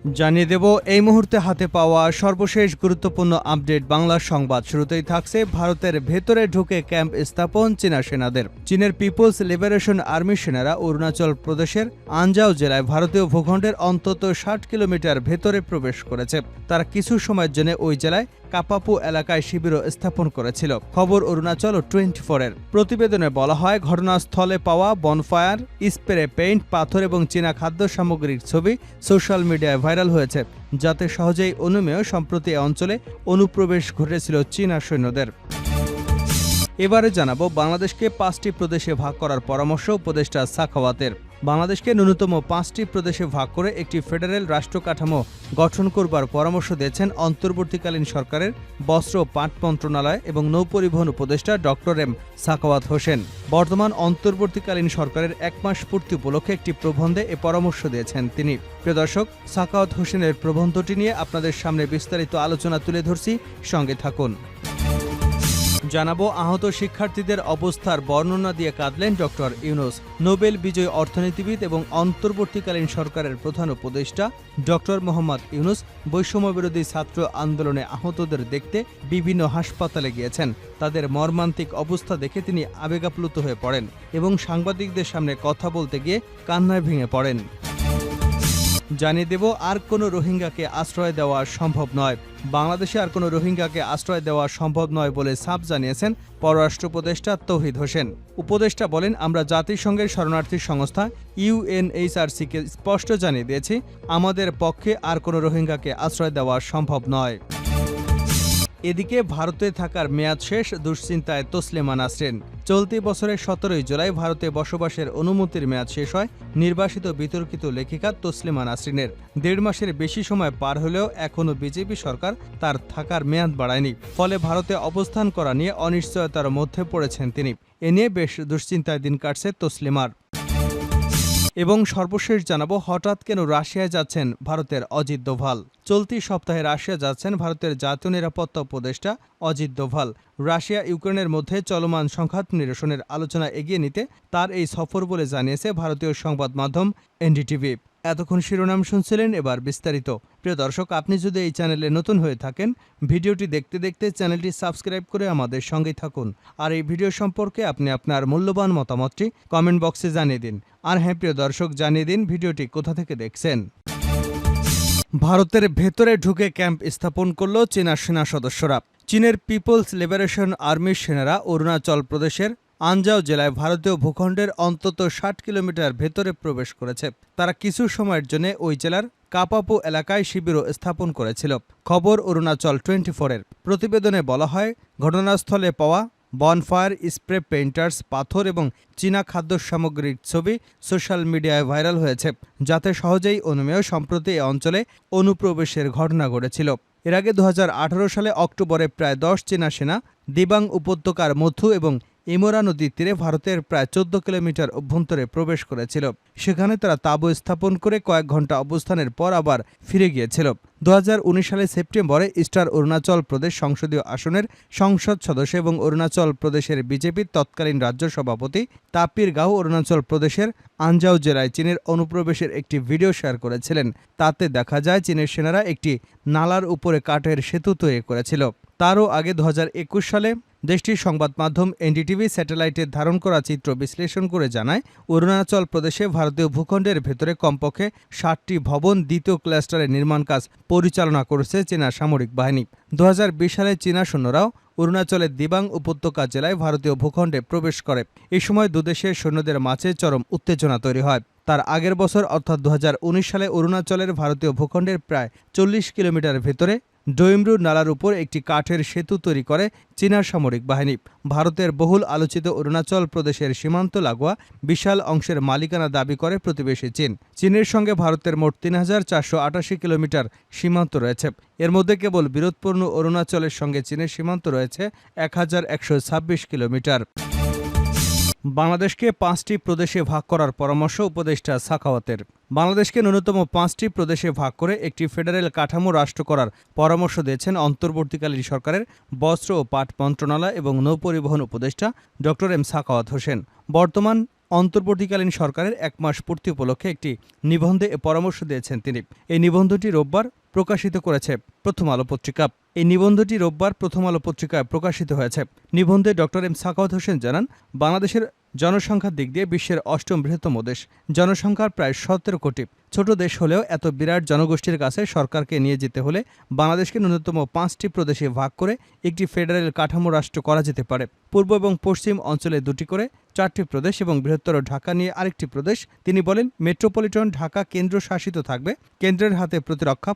জানিয়ে দেব এই মুহূর্তে হাতে পাওয়া সর্বশেষ গুরুত্বপূর্ণ আপডেট বাংলা সংবাদ। শুরুতেই থাকছে ভারতের ভেতরে ঢুকে ক্যাম্প স্থাপন চীনা সেনাদের। চীনের পিপলস লিবারেশন আর্মি সেনারা অরুণাচল প্রদেশের আনজাও জেলায় ভারতীয় ভূখণ্ডের অন্তত ৬০ কিলোমিটার ভেতরে প্রবেশ করেছে। তারা কিছু সময়ের জন্য ওই জেলায় কাপাপু এলাকায় শিবিরও স্থাপন করেছিল। খবর অরুণাচল 24-এর। প্রতিবেদনে বলা হয়, ঘটনাস্থলে পাওয়া বনফায়ার, স্প্রে পেইন্ট, পাথর এবং চীনা খাদ্য সামগ্রীর ছবি সোশ্যাল মিডিয়ায় ভাইরাল হয়েছে, যাতে সহজেই অনুমেয় সম্প্রতি এ অঞ্চলে অনুপ্রবেশ ঘটেছিল চীনা সৈন্যদের। এবারে জানাবো বাংলাদেশকে ৫টি প্রদেশে ভাগ করার পরামর্শ উপদেষ্টা সাখাওয়াতের। বাংলাদেশকে ন্যূনতম 5টি প্রদেশে ভাগ করে একটি ফেডারেল রাষ্ট্র কাঠামো গঠন করবার পরামর্শ দিয়েছেন অন্তর্বর্তীকালীন সরকারের বস্ত্র ও পাট মন্ত্রণালয় এবং নৌপরিবহন উপদেষ্টা ডক্টর এম সাখাওয়াত হোসেন। বর্তমান অন্তর্বর্তীকালীন সরকারের ১ মাস পূর্তি উপলক্ষে একটি প্রবন্ধে এ পরামর্শ দিয়েছেন তিনি। প্রিয় দর্শক, সাখাওয়াত হোসেনের প্রবন্ধটি নিয়ে আপনাদের সামনে বিস্তারিত আলোচনা তুলে ধরছি, সঙ্গে থাকুন। জানাবো আহত শিক্ষার্থীদের অবস্থার বর্ণনা দিয়ে কাঁদলেন ডক্টর ইউনূস। নোবেল বিজয়ী অর্থনীতিবিদ এবং অন্তর্বর্তীকালীন সরকারের প্রধান উপদেষ্টা ডক্টর মোহাম্মদ ইউনূস বৈষম্যবিরোধী ছাত্র আন্দোলনে আহতদের দেখতে বিভিন্ন হাসপাতালে গিয়েছেন। তাদের মর্মান্তিক অবস্থা দেখে তিনি আবেগাপ্লুত হয়ে পড়েন এবং সাংবাদিকদের সামনে কথা বলতে গিয়ে কান্নায় ভেঙে পড়েন। জানিয়ে দেব আর কোনো রোহিঙ্গাকে আশ্রয় দেওয়া সম্ভব নয়। বাংলাদেশে আর কোনো রোহিঙ্গাকে আশ্রয় দেওয়া সম্ভব নয় বলে সাফ জানিয়েছেন পররাষ্ট্র উপদেষ্টা তৌহিদ হোসেন। উপদেষ্টা বলেন, আমরা জাতিসংঘের শরণার্থী সংস্থা UNHRC-কে স্পষ্ট জানিয়ে দিয়েছি, আমাদের পক্ষে আর কোনো রোহিঙ্গাকে আশ্রয় দেওয়া সম্ভব নয়। এদিকে ভারতে থাকার মেয়াদ শেষ, দুশ্চিন্তায় তসলিমা নাসরিন। চলতি বছরের ১৭ জুলাই ভারতে বসবাসের অনুমতির মেয়াদ শেষ হয় নির্বাসিত বিতর্কিত লেখিকা তসলিমা নাসরিনের। ১.৫ মাসের বেশি সময় পার হলেও এখনও বিজেপি সরকার তার থাকার মেয়াদ বাড়ায়নি। ফলে ভারতে অবস্থান করা নিয়ে অনিশ্চয়তার মধ্যে পড়েছেন তিনি। এ নিয়ে বেশ দুশ্চিন্তায় দিন কাটছে তসলিমার। এবং সর্বশেষ জানাবো, হঠাৎ কেন রাশিয়ায় যাচ্ছেন ভারতের অজিত দোভাল। চলতি সপ্তাহে রাশিয়া যাচ্ছেন ভারতের জাতীয় নিরাপত্তা উপদেষ্টা অজিত দোভাল। রাশিয়া ইউক্রেনের মধ্যে চলমান সংঘাত নিরসনের আলোচনা এগিয়ে নিতে তার এই সফর বলে জানিয়েছে ভারতীয় সংবাদ মাধ্যম NDTV। এতক্ষণ শিরোনাম শুনছিলেন, এবার বিস্তারিত। প্রিয় দর্শক, আপনি যদি এই চ্যানেলে নতুন হয়ে থাকেন, ভিডিওটি দেখতে দেখতে চ্যানেলটি সাবস্ক্রাইব করে আমাদের সঙ্গেই থাকুন। আর এই ভিডিও সম্পর্কে আপনি আপনার মূল্যবান মতামতটি কমেন্ট বক্সে জানিয়ে দিন। আর হ্যাঁ প্রিয় দর্শক, জানিয়ে দিন ভিডিওটি কোথা থেকে দেখছেন। ভারতের ভেতরে ঢুকে ক্যাম্প স্থাপন করল চীনা সেনা সদস্যরা। চীনের পিপলস লিবারেশন আর্মির সেনারা অরুণাচল প্রদেশের আনজাও জেলায় ভারতীয় ভূখণ্ডের অন্তত ৬০ কিলোমিটার ভেতরে প্রবেশ করেছে। তারা কিছু সময়ের জন্য ওই জেলার কাপাপু এলাকায় শিবিরও স্থাপন করেছিল। খবর অরুণাচল 24-এর। প্রতিবেদনে বলা হয়, ঘটনাস্থলে পাওয়া বনফায়ার, স্প্রে পেইন্টার্স, পাথর এবং চীনা খাদ্য সামগ্রীর ছবি সোশ্যাল মিডিয়ায় ভাইরাল হয়েছে, যাতে সহজেই অনুমেয় সম্প্রতি এ অঞ্চলে অনুপ্রবেশের ঘটনা ঘটেছিল। এর আগে ২০১৮ সালে অক্টোবরে প্রায় ১০ চীনা সেনা দিবাং উপত্যকার মধ্যু এবং ইমোরা নদীর তীরে ভারতের প্রায় ১৪ কিলোমিটার অভ্যন্তরে প্রবেশ করেছিল। সেখানে তারা তাঁবু স্থাপন করে কয়েক ঘন্টা অবস্থানের পর আবার ফিরে গিয়েছিল। ২০১৯ সালের সেপ্টেম্বরে ইস্টার অরুণাচল প্রদেশ সংসদীয় আসনের সংসদ সদস্য এবং অরুণাচল প্রদেশের বিজেপির তৎকালীন রাজ্য সভাপতি তাপির গাও অরুণাচল প্রদেশের আনজাও জেলায় চীনের অনুপ্রবেশের একটি ভিডিও শেয়ার করেছিলেন। তাতে দেখা যায় চীনের সেনারা একটি নালার উপরে কাঠের সেতু তৈরি করেছিল। তারও আগে ২০২১ সালে দেশটির সংবাদ মাধ্যম NDTV স্যাটেলাইটের ধারণ করা চিত্র বিশ্লেষণ করে জানায়, অরুণাচল প্রদেশে ভারতীয় ভূখণ্ডের ভেতরে কমপক্ষে ৬০টি ভবন দ্বিতীয় ক্লাস্টারের নির্মাণ কাজ পরিচালনা করেছে চীনা সামরিক বাহিনী। ২০২০ সালে চীনা সৈন্যরাও অরুণাচলের দিবাং উপত্যকা জেলায় ভারতীয় ভূখণ্ডে প্রবেশ করে। এই সময় দুদেশের সৈন্যদের মাঝে চরম উত্তেজনা তৈরি হয়। তার আগের বছর অর্থাৎ ২০১৯ সালে অরুণাচলের ভারতীয় ভূখণ্ডের প্রায় ৪০ কিলোমিটার ভেতরে ডোইমরু নালার উপর একটি কাঠের সেতু তৈরি করে চীনা সামরিক বাহিনী। ভারতের বহুল আলোচিত অরুণাচল প্রদেশের সীমান্ত লাগোয়া বিশাল অংশের মালিকানা দাবি করে প্রতিবেশী চীন। চীনের সঙ্গে ভারতের মোট ৩,৪৮৮ কিলোমিটার সীমান্ত রয়েছে। এর মধ্যে কেবল বিরোধপূর্ণ অরুণাচলের সঙ্গে চীনের সীমান্ত রয়েছে ১,১২৬ কিলোমিটার। বাংলাদেশকে ৫টি প্রদেশে ভাগ করার পরামর্শ উপদেষ্টা সাখাওয়াতের। বাংলাদেশকে ন্যূনতম ৫টি প্রদেশে ভাগ করে একটি ফেডারেল কাঠামো রাষ্ট্র করার পরামর্শ দিয়েছেন অন্তর্বর্তীকালীন সরকারের বস্ত্র ও পাট মন্ত্রণালয় এবং নৌপরিবহন উপদেষ্টা ডক্টর এম সাখাওয়াত হোসেন। বর্তমান অন্তর্বর্তীকালীন সরকারের 1 মাস পূর্তি উপলক্ষে একটি নিবন্ধে এ পরামর্শ দিয়েছেন তিনি। এই নিবন্ধটি রোববার প্রকাশিত করেছে প্রথম আলো পত্রিকা। এই নিবন্ধটি রোববার প্রথম আলো পত্রিকায় প্রকাশিত হয়েছে। নিবন্ধে ডক্টর এম সাখাওয়াত হোসেন জানান, বাংলাদেশের জনসংখ্যার দিক দিয়ে বিশ্বের 8ম বৃহত্তম দেশ। জনসংখ্যার প্রায় 17 কোটি। ছোট দেশ হলেও এত বিরাট জনগোষ্ঠীর কাছে সরকারকে নিয়ে যেতে হলে বাংলাদেশকে ন্যূনতম 5টি প্রদেশে ভাগ করে একটি ফেডারেল কাঠামো রাষ্ট্র করা যেতে পারে। পূর্ব এবং পশ্চিম অঞ্চলে 2টি করে 4টি প্রদেশ এবং বৃহত্তর ঢাকা নিয়ে আরেকটি প্রদেশ। তিনি বলেন, মেট্রোপলিটন ঢাকা কেন্দ্রশাসিত থাকবে। কেন্দ্রের হাতে প্রতিরক্ষা,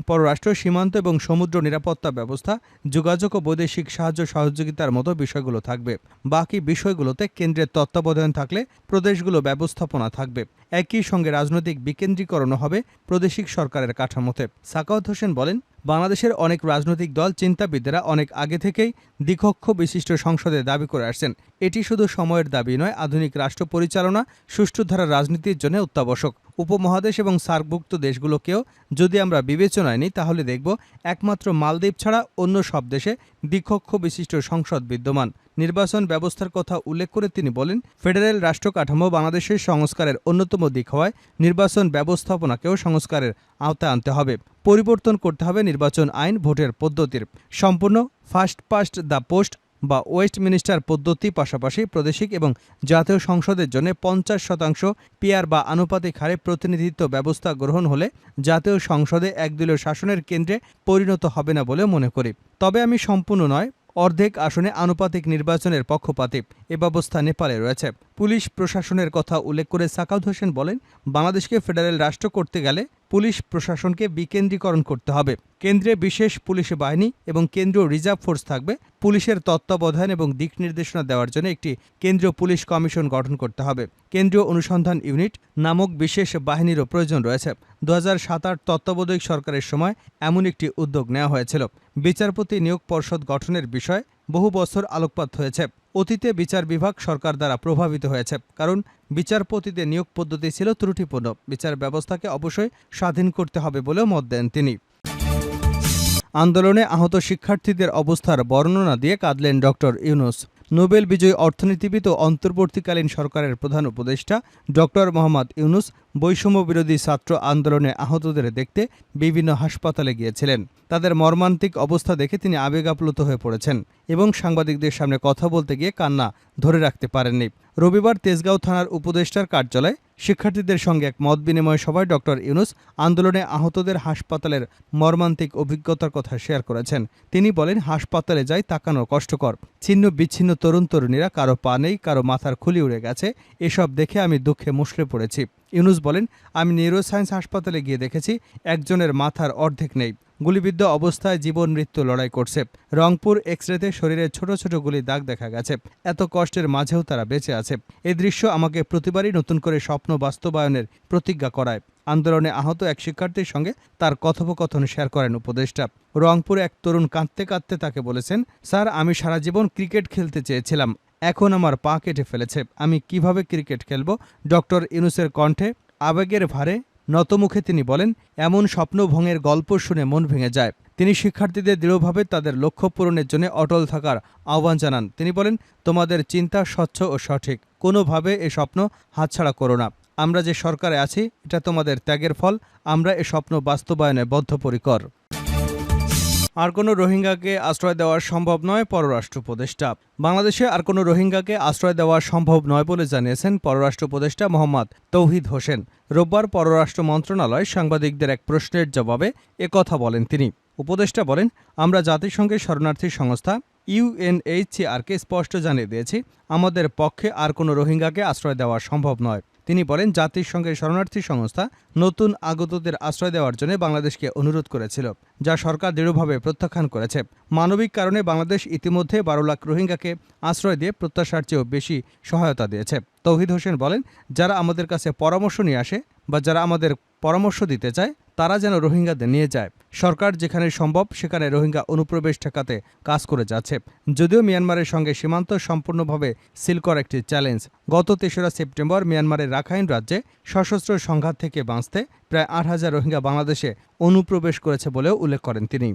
পররাষ্ট্র, সীমান্ত এবং সমুদ্র নিরাপত্তা ব্যবস্থা, যোগাযোগ ও বৈদেশিক সাহায্য সহযোগিতার মতো বিষয়গুলো থাকবে। বাকি বিষয়গুলোতে কেন্দ্রের তত্ত্বাবধান থাকলে প্রদেশগুলো ব্যবস্থাপনা থাকবে। একই সঙ্গে রাজনৈতিক বিকেন্দ্রীকরণও হবে প্রাদেশিক সরকারের কাঠামোতে। সাখাওয়াত হোসেন বলেন, বাংলাদেশের অনেক রাজনৈতিক দল, চিন্তাবিদেরা অনেক আগে থেকেই দ্বিকক্ষ বিশিষ্ট সংসদে দাবি করে আসছেন। এটি শুধু সময়ের দাবি নয়, আধুনিক রাষ্ট্র পরিচালনা, সুষ্ঠু ধারার রাজনীতির জন্য অত্যাবশ্যক। উপমহাদেশ এবং সার্কভুক্ত দেশগুলোকেও যদি আমরা বিবেচনায় নিই, তাহলে দেখব একমাত্র মালদ্বীপ ছাড়া অন্য সব দেশে দ্বিকক্ষ বিশিষ্ট সংসদ বিদ্যমান। নির্বাচন ব্যবস্থার কথা উল্লেখ করে তিনি বলেন, ফেডারেল রাষ্ট্র কাঠামো বাংলাদেশের সংস্কারের অন্যতম দিক হওয়ায় নির্বাচন ব্যবস্থাপনাকেও সংস্কারের আওতায় আনতে হবে। পরিবর্তন করতে হবে নির্বাচন আইন, ভোটের পদ্ধতির। সম্পূর্ণ ফার্স্ট পাস্ট দ্য পোস্ট বা ওয়েস্টমিনিস্টার পদ্ধতি, পাশাপাশি প্রাদেশিক এবং জাতীয় সংসদের জন্য 50% পিআর বা আনুপাতিক হারে প্রতিনিধিত্ব ব্যবস্থা গ্রহণ হলে জাতীয় সংসদে একদলীয় শাসনের কেন্দ্রে পরিণত হবে না বলে মনে করি। তবে আমি সম্পূর্ণ নয়, অর্ধেক আসনে আনুপাতিক নির্বাচনের পক্ষপাতী। এ ব্যবস্থা নেপালে রয়েছে। পুলিশ প্রশাসনের কথা উল্লেখ করে সাখাওয়াত হোসেন বলেন, বাংলাদেশকে ফেডারেল রাষ্ট্র করতে গেলে পুলিশ প্রশাসনকে বিকেন্দ্রীকরণ করতে হবে। কেন্দ্রে বিশেষ পুলিশ বাহিনী এবং কেন্দ্রীয় রিজার্ভ ফোর্স থাকবে। পুলিশের তত্ত্বাবধান এবং দিক নির্দেশনা দেওয়ার জন্য একটি কেন্দ্রীয় পুলিশ কমিশন গঠন করতে হবে। কেন্দ্রীয় অনুসন্ধান ইউনিট নামক বিশেষ বাহিনীরও প্রয়োজন রয়েছে। 2007-8 তত্ত্বাবধায়ক সরকারের সময় এমন একটি উদ্যোগ নেওয়া হয়েছিল। বিচারপতি নিয়োগ পর্ষদ গঠনের বিষয়ে বহু বছর আলোকপাত হয়েছে। অতীতে বিচার বিভাগ সরকার দ্বারা প্রভাবিত হয়েছে, কারণ বিচারপতিদের নিয়োগ পদ্ধতি ছিল ত্রুটিপূর্ণ। বিচার ব্যবস্থাকে অবশ্যই স্বাধীন করতে হবে বলেও মত দেন তিনি। আন্দোলনে আহত শিক্ষার্থীদের অবস্থার বর্ণনা দিয়ে কাঁদলেন ডক্টর ইউনূস। নোবেল বিজয়ী অর্থনীতিবিদ ও অন্তর্বর্তীকালীন সরকারের প্রধান উপদেষ্টা ডক্টর মোহাম্মদ ইউনূস বৈষম্য বিরোধী ছাত্র আন্দোলনে আহতদের দেখতে বিভিন্ন হাসপাতালে গিয়েছিলেন। তাদের মর্মান্তিক অবস্থা দেখে তিনি আবেগাপ্লুত হয়ে পড়েছেন এবং সাংবাদিকদের সামনে কথা বলতে গিয়ে কান্না ধরে রাখতে পারেননি। রবিবার তেজগাঁও থানার উপদেষ্টার কার্যালয়ে শিক্ষার্থীদের সঙ্গে এক মত বিনিময় সভায় ডক্টর ইউনূস আন্দোলনে আহতদের হাসপাতালের মর্মান্তিক অভিজ্ঞতার কথা শেয়ার করেছেন। তিনি বলেন, হাসপাতালে যাই তাকানো কষ্টকর। ছিন্ন বিচ্ছিন্ন তরুণ তরুণীরা, কারো পা নেই, কারো মাথার খুলি উড়ে গেছে। এসব দেখে আমি দুঃখে মুষড়ে পড়েছি। ইউনূস বলেন, আমি নিউরোসায়েন্স হাসপাতালে গিয়ে দেখেছি একজনের মাথার অর্ধেক নেই। গুলিবিদ্ধ অবস্থায় জীবন মৃত্যু লড়াই করছে। রংপুর এক্সরেতে শরীরে ছোট ছোট গুলি দাগ দেখা গেছে। এত কষ্টের মাঝেও তারা বেঁচে আছে। এই দৃশ্য আমাকে প্রতিবারই নতুন করে স্বপ্ন বাস্তবায়নের প্রতিজ্ঞা করায়। আন্দোলনে আহত এক শিক্ষার্থীর সঙ্গে তার কথোপকথন শেয়ার করেন উপদেষ্টা। রংপুরে এক তরুণ কাঁদতে কাঁদতে তাকে বলেছেন, স্যার, আমি সারা জীবন ক্রিকেট খেলতে চেয়েছিলাম, এখন আমার পা কেটে ফেলেছে, আমি কিভাবে ক্রিকেট খেলব? ডক্টর ইউনূসের কণ্ঠে আবেগের ভারে নতমুখে তিনি বলেন, এমন স্বপ্নভঙ্গের গল্প শুনে মন ভেঙে যায়। তিনি শিক্ষার্থীদের দৃঢ়ভাবে তাদের লক্ষ্য পূরণের জন্য অটল থাকার আহ্বান জানান। তিনি বলেন, তোমাদের চিন্তা স্বচ্ছ ও সঠিক, কোনোভাবে এ স্বপ্ন হাতছাড়া করো না। আমরা যে সরকারে আছি এটা তোমাদের ত্যাগের ফল। আমরা এ স্বপ্ন বাস্তবায়নে বদ্ধপরিকর। আর কোনো রোহিঙ্গাকে আশ্রয় দেওয়া সম্ভব নয়, পররাষ্ট্র উপদেষ্টা। বাংলাদেশে আর কোনো রোহিঙ্গাকে আশ্রয় দেওয়া সম্ভব নয় বলে জানিয়েছেন পররাষ্ট্র উপদেষ্টা মোহাম্মদ তৌহিদ হোসেন। রোববার পররাষ্ট্র মন্ত্রণালয় সাংবাদিকদের এক প্রশ্নের জবাবে একথা বলেন তিনি। উপদেষ্টা বলেন, আমরা জাতিসংঘের শরণার্থী সংস্থা ইউএনএইচসিআরকে স্পষ্ট জানিয়ে দিয়েছি, আমাদের পক্ষে আর কোনো রোহিঙ্গাকে আশ্রয় দেওয়া সম্ভব নয়। তিনি বলেন, জাতিসংঘের শরণার্থী সংস্থা নতুন আগতদের আশ্রয় দেওয়ার জন্য বাংলাদেশকে অনুরোধ করেছিল, যা সরকার দৃঢ়ভাবে প্রত্যাখ্যান করেছে। মানবিক কারণে বাংলাদেশ ইতিমধ্যে 12 লাখ রোহিঙ্গাকে আশ্রয় দিয়ে প্রত্যাশার চেয়েও বেশি সহায়তা দিয়েছে। তৌহিদ হোসেন বলেন, যারা আমাদের কাছে পরামর্শ নিয়ে আসে বা যারা আমাদের পরামর্শ দিতে চায় তারা যেন রোহিঙ্গাদের নিয়ে যায়। সরকার যেখানে সম্ভব সেখানে রোহিঙ্গা অনুপ্রবেশ ঠেকাতে কাজ করে যাচ্ছে। যদিও মিয়ানমারের সঙ্গে সীমান্ত সম্পূর্ণভাবে সিল করা একটি চ্যালেঞ্জ। গত 3রা সেপ্টেম্বর মিয়ানমারের রাখাইন রাজ্যে সশস্ত্র সংঘাত থেকে বাঁচতে প্রায় 8,000 রোহিঙ্গা বাংলাদেশে অনুপ্রবেশ করেছে বলেও উল্লেখ করেন তিনি।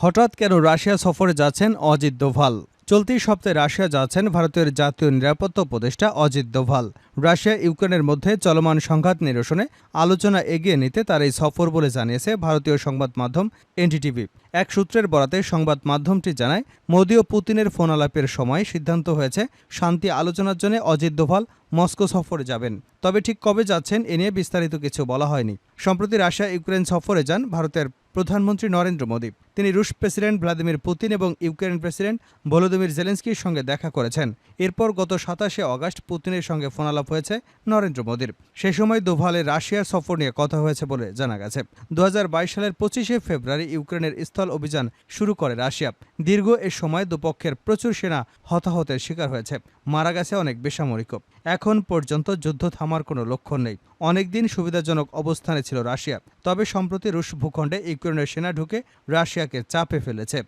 হঠাৎ কেন রাশিয়া সফরে যাচ্ছেন অজিত দোভাল? চলতি সপ্তাহে রাশিয়া যাচ্ছেন ভারতের জাতীয় নিরাপত্তা উপদেষ্টা অজিত দোভাল। রাশিয়া ইউক্রেনের মধ্যে চলমান সংঘাত নিরসনে আলোচনা এগিয়ে নিতে তার এই সফর বলে জানিয়েছে ভারতীয় সংবাদ মাধ্যম এনডিটিভি। এক সূত্রের বরাতে সংবাদ মাধ্যমটি জানায়, মোদি ও পুতিনের ফোন আলাপের সময় সিদ্ধান্ত হয়েছে শান্তি আলোচনার জন্য অজিত দোভাল মস্কো সফরে যাবেন। তবে ঠিক কবে যাচ্ছেন এ নিয়ে বিস্তারিত কিছু বলা হয়নি। সম্প্রতি রাশিয়া ইউক্রেন সফরে যান ভারতের প্রধানমন্ত্রী নরেন্দ্র মোদী। তিনি রুশ প্রেসিডেন্ট ভ্লাদিমির পুতিন এবং ইউক্রেন প্রেসিডেন্ট ভলোদিমির জেলেনস্কির সঙ্গে দেখা করেছেন। এরপর গত 27শে আগস্ট পুতিনের সঙ্গে ফোনালাপ হয়েছে নরেন্দ্র মোদীর। সে সময় দোভালের রাশিয়ার সফর নিয়ে কথা হয়েছে বলে জানা গেছে। 2022 সালের 25শে ফেব্রুয়ারি ইউক্রেনের স্থল অভিযান শুরু করে রাশিয়া। দীর্ঘ এ সময় দুপক্ষের প্রচুর সেনা হতাহতের শিকার হয়েছে, মারা গেছে অনেক বেসামরিকও। এখন পর্যন্ত যুদ্ধ থামার কোনো লক্ষণ নেই। অনেকদিন সুবিধাজনক অবস্থানে ছিল রাশিয়া, তবে সম্প্রতি রুশ ভূখণ্ডে ইউক্রেনের সেনা ঢুকে রাশিয়াকে চাপে ফেলেছে।